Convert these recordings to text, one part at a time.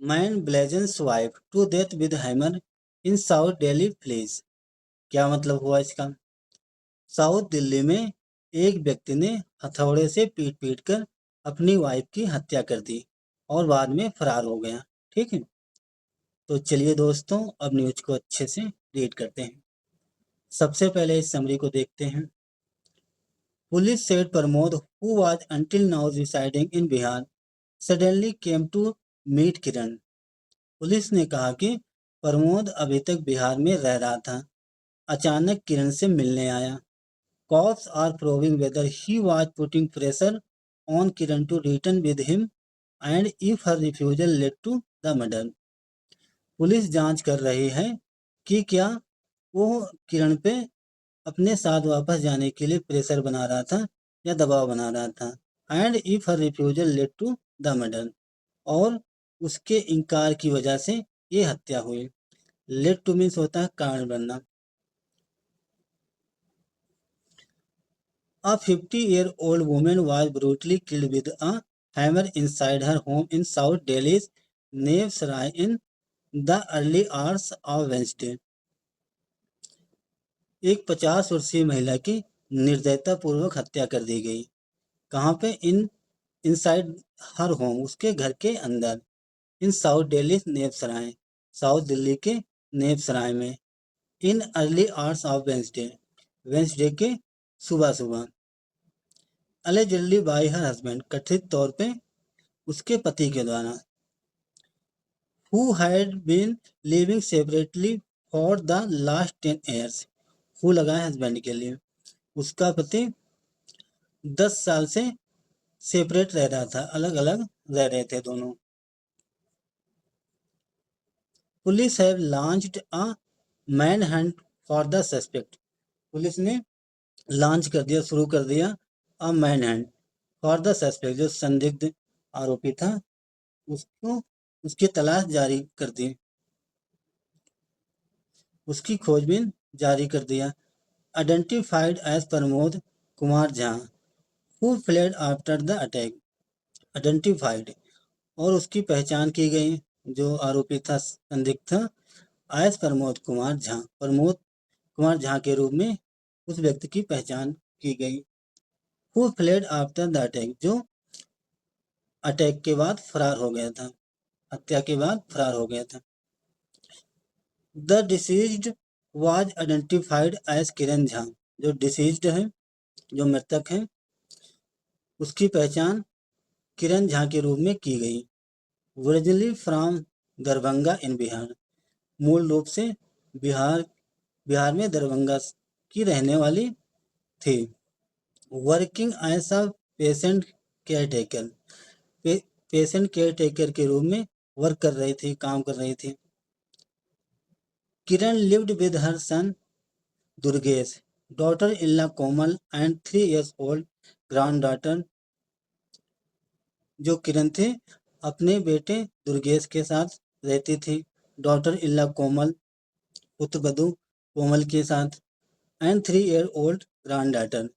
Man bludgeons wife to death with hammer in south Delhi place. क्या मतलब हुआ इसका? साउथ दिल्ली में एक व्यक्ति ने हथौड़े से पीट पीट कर अपनी वाइफ की हत्या कर दी और बाद में फरार हो गया। ठीक है, तो चलिए दोस्तों, अब न्यूज को अच्छे से रीड करते हैं। सबसे पहले इस समरी को देखते हैं। Police said Pramod, who was until now residing in Bihar, suddenly came to meet Kiran. Police ने कहा कि प्रमोद अभी तक बिहार में रह रहा था, अचानक किरण से मिलने आया। Cops are probing whether he was putting pressure on Kiran to return with him and if her refusal led to the murder. Police जांच कर रही है कि क्या वो किरण पे अपने साथ वापस जाने के लिए प्रेशर बना रहा था या दबाव बना रहा था। And if her refusal led to the murder, और उसके इनकार की वजह से ये हत्या हुई। लेड टू मीन्स होता है कारण बनना। A 50-year-old woman was brutally killed with a hammer inside her home in South Delhi's Nev Sarai in the early hours of Wednesday. एक 50 वर्षीय महिला की निर्दयतापूर्वक हत्या कर दी गई। कहाँ पे? इनसाइड हर होम, उसके घर के अंदर। इन साउथ दिल्ली नेब सराय, साउथ दिल्ली के नेब सराय में। In early hours of Wednesday, Wednesday के सुबह सुबह। अलेजडली बाय हर हस्बैंड, कथित तौर पे उसके पति के द्वारा। Who had been living separately for the last 10 years, हु लगा है हस्बैंड के लिए। उसका पति 10 साल से सेपरेट रह रहा था, अलग अलग रह रहे थे दोनों। Police have launched a man Hunt for the suspect, police ने लॉन्च कर दिया, शुरू कर दिया a man Hunt for the suspect, जो संदिग्ध आरोपी था उसको, उसकी तलाश जारी कर दी, उसकी खोजबीन जारी कर दिया। Identified as Pramod Kumar Jha who fled after the attack, identified, और उसकी पहचान की गई, जो आरोपी था, संदिग्ध था, एज प्रमोद कुमार झा, प्रमोद कुमार झा के रूप में उस व्यक्ति की पहचान की गई। Who fled after the attack, जो अटैक के बाद फरार हो गया था, हत्या के बाद फरार हो गया था। The deceased was identified as Kiran Jha, जो डिसीज्ड है, जो मृतक है, उसकी पहचान किरण झा के रूप में की गई। ओरिजिनली फ्रॉम दरभंगा इन बिहार, मूल रूप से बिहार में दरभंगा की रहने वाली थी। Working as a patient caretaker, patient caretaker के रूप में वर्क कर रही थी, काम कर रही थी। Kiran lived with her son Durgesh, daughter Illa Komal and 3 years old granddaughter, जो किरण थे अपने बेटे दुर्गेश के साथ रहती थी। डॉटर इल्ला कोमल, पुत्र वधू कोमल के साथ। And 3 year old grand daughter,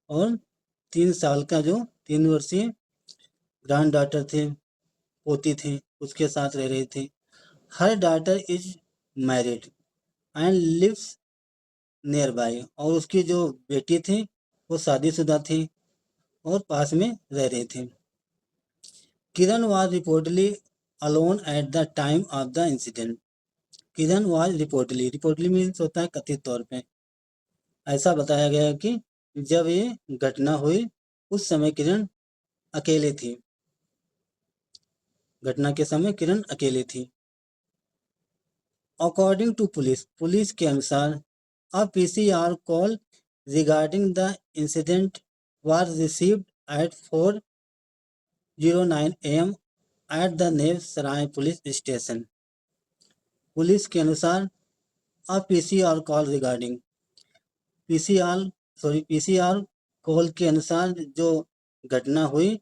और 3 साल का जो 3 वर्षीय ग्रैंड डॉटर थे, पोती थी, उसके साथ रह रही थी। Her daughter is married and lives nearby, और उसकी जो बेटी थी वो शादीशुदा थी और पास में रह रही थी। Kiran was reportedly alone at the time of the incident, Kiran was reportedly, reportedly means होता है कथित तौर पे। ऐसा बताया गया कि जब ये घटना हुई उस समय किरण अकेले थी, घटना के समय किरण अकेले थी। अकॉर्डिंग टू पुलिस, पुलिस के अनुसार a PCR call regarding the incident was received at 4:09 am at the Nev Sarai police station. Police के अनुसार a PCR call regarding, PCR call के अनुसार जो घटना हुई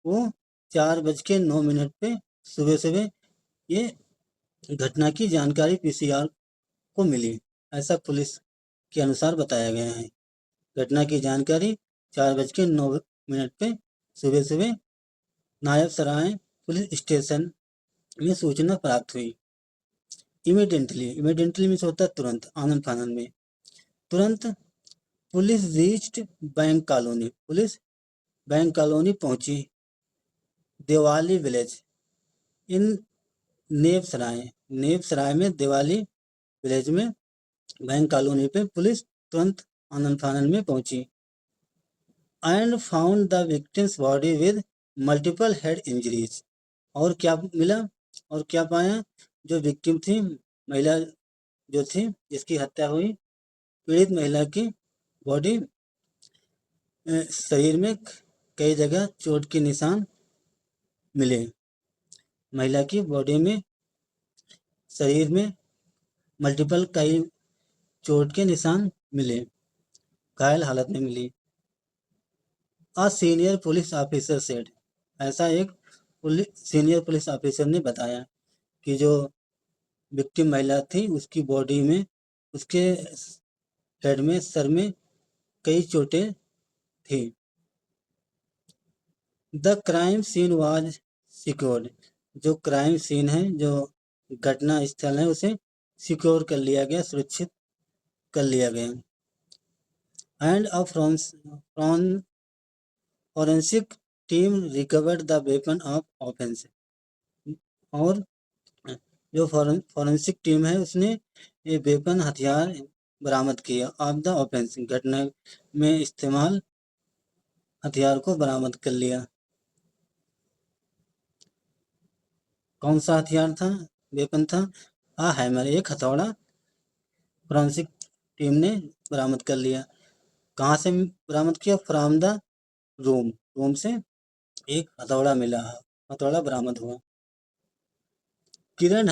वो 4:09 पे सुबह सुबह ये घटना की जानकारी PCR को मिली, ऐसा पुलिस के अनुसार बताया गया है। घटना की जानकारी 4:09 पे सुबह सुबह नायब सराय पुलिस स्टेशन में सूचना प्राप्त हुई। इमीडिएटली मीन्स होता है तुरंत, आनन फानन में। तुरंत police reached police bank colony पहुंची। देवाली विलेज इन नेबसराय में देवाली विलेज में बैंक कॉलोनी पे पुलिस तुरंत आनन फानन में पहुंची। And found the victims body with multiple head injuries. और क्या मिला, और क्या पाया, जो विक्टिम थी, महिला जो थी जिसकी हत्या हुई, पीड़ित महिला की बॉडी, शरीर में कई जगह चोट के निशान मिले। महिला की बॉडी में, शरीर में मल्टीपल कई चोट के निशान मिले, घायल हालत में मिली। A senior police officer said, ऐसा एक सीनियर पुलिस ऑफिसर ने बताया कि जो विक्टिम महिला थी उसकी बॉडी में, उसके हेड में, सर में कई चोटें थी। The crime scene was secured, जो क्राइम सीन है, जो घटना स्थल है, उसे सिक्योर कर लिया गया, सुरक्षित कर लिया गया। And a forensic team recovered the weapon of offence, और जो फॉरेंसिक टीम है उसने ये वेपन, हथियार बरामद किया। ऑफ द ऑफेंस, घटना में इस्तेमाल हथियार को बरामद कर लिया। कौन सा हथियार था, वेपन था? हैमर, एक हथौड़ा फॉरेंसिक टीम ने बरामद कर लिया। कहाँ से बरामद किया? फ्रॉम द रूम से एक हथौड़ा मिला, हथौड़ा बरामद हुआ। किरण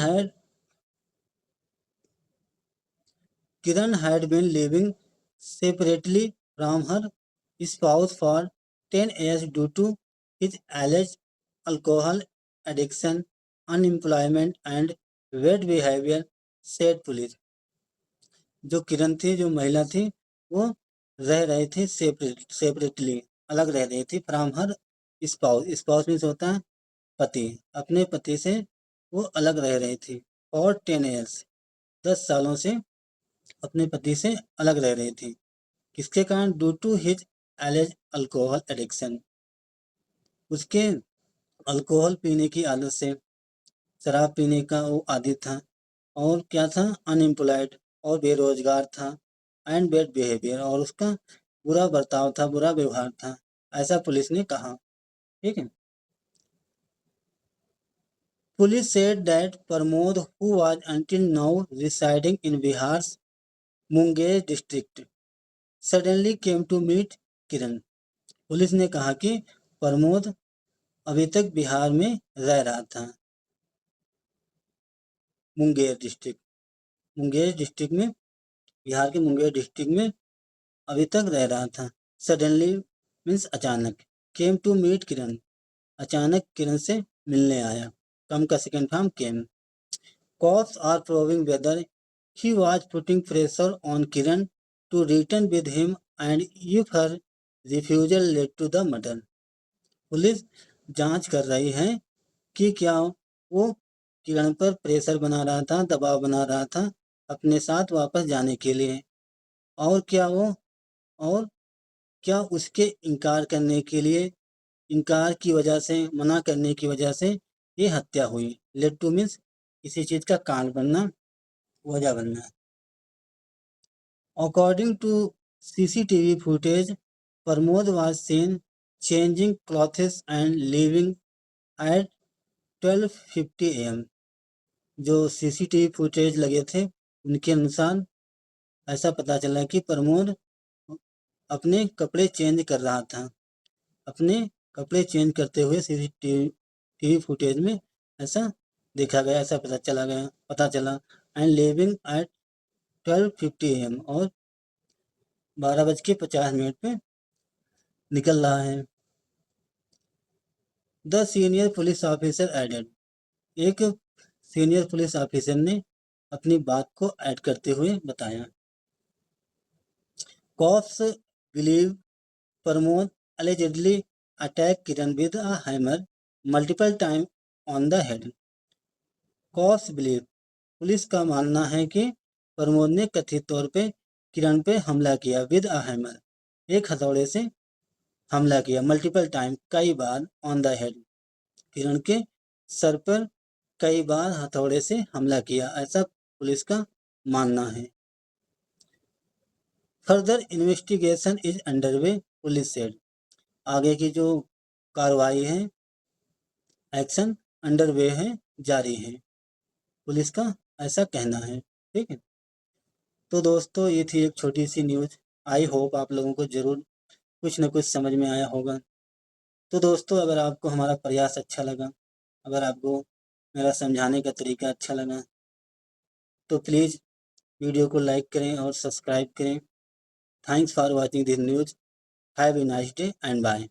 had been living separately from her spouse for 10 years due to his alleged alcohol addiction, unemployment and bad behavior, said police. जो किरण थी, जो महिला थी, वो रह रही थी सेपरेटली, अलग रह रही थी, फ्रॉम हर स्पाउस मीन्स होता है पति, अपने पति से वो अलग रह रही थी। और 10 years 10 सालों से अपने पति से अलग रह रही थी। किसके कारण? Due to his alleged alcohol addiction, उसके अल्कोहल पीने की आदत से, शराब पीने का वो आदी था। और क्या था? अनएम्प्लॉयड, और बेरोजगार था। एंड बैड बिहेवियर, और उसका बुरा बर्ताव था, बुरा व्यवहार था, ऐसा पुलिस ने कहा। ठीक है। Police said that Pramod, who was until now residing in Bihar's Munger district, suddenly came to meet Kiran. Police ने कहा कि प्रमोद अभी तक बिहार में रह रहा था, मुंगेर डिस्ट्रिक्ट में, बिहार के मुंगेर डिस्ट्रिक्ट में अभी तक रह रहा था। सडनली मीन्स अचानक, केम टू मीट किरण, अचानक किरण से मिलने आया। कम का second form came. Cops are probing whether he was putting pressure on Kiran to return with him and if her refusal led to the murder. Police जांच कर रही है कि क्या वो किरण पर प्रेशर बना रहा था, दबाव बना रहा था अपने साथ वापस जाने के लिए, और और क्या उसके इनकार की वजह से, मना करने की वजह से ये हत्या हुई। लेड टू मीन्स किसी चीज का कारण बनना, वजह बनना। According to CCTV footage, Pramod was seen changing clothes and leaving at 12:50 AM। जो CCTV फुटेज लगे थे उनके अनुसार ऐसा पता चला कि प्रमोद अपने कपड़े चेंज कर रहा था, अपने कपड़े चेंज करते हुए CCTV फुटेज में ऐसा देखा गया, ऐसा पता चला। एंड लिविंग एट 12:50 AM, और 12:50 पे निकल रहा है। The senior police officer added, एक सीनियर पुलिस ऑफिसर ने अपनी बात को ऐड करते हुए बताया। Cops believe Pramod allegedly attacked Kiran with a hammer multiple times on the head. Cops believe, police का मानना है कि प्रमोद ने कथित तौर पे किरण पे हमला किया विद अ हैमर, एक हथौड़े से हमला किया मल्टीपल टाइम, कई बार ऑन द हेड, किरण के सर पर कई बार हथौड़े से हमला किया, ऐसा पुलिस का मानना है। Further investigation is underway, police said, आगे की जो कार्रवाई है, एक्शन अंडरवे है, जारी है, पुलिस का ऐसा कहना है। ठीक है, तो दोस्तों ये थी एक छोटी सी न्यूज़। आई होप आप लोगों को जरूर कुछ न कुछ समझ में आया होगा। तो दोस्तों अगर आपको हमारा प्रयास अच्छा लगा, अगर आपको मेरा समझाने का तरीका अच्छा लगा, तो प्लीज़ वीडियो को लाइक करें और सब्सक्राइब करें। Thanks for watching this news. Have a nice day and bye.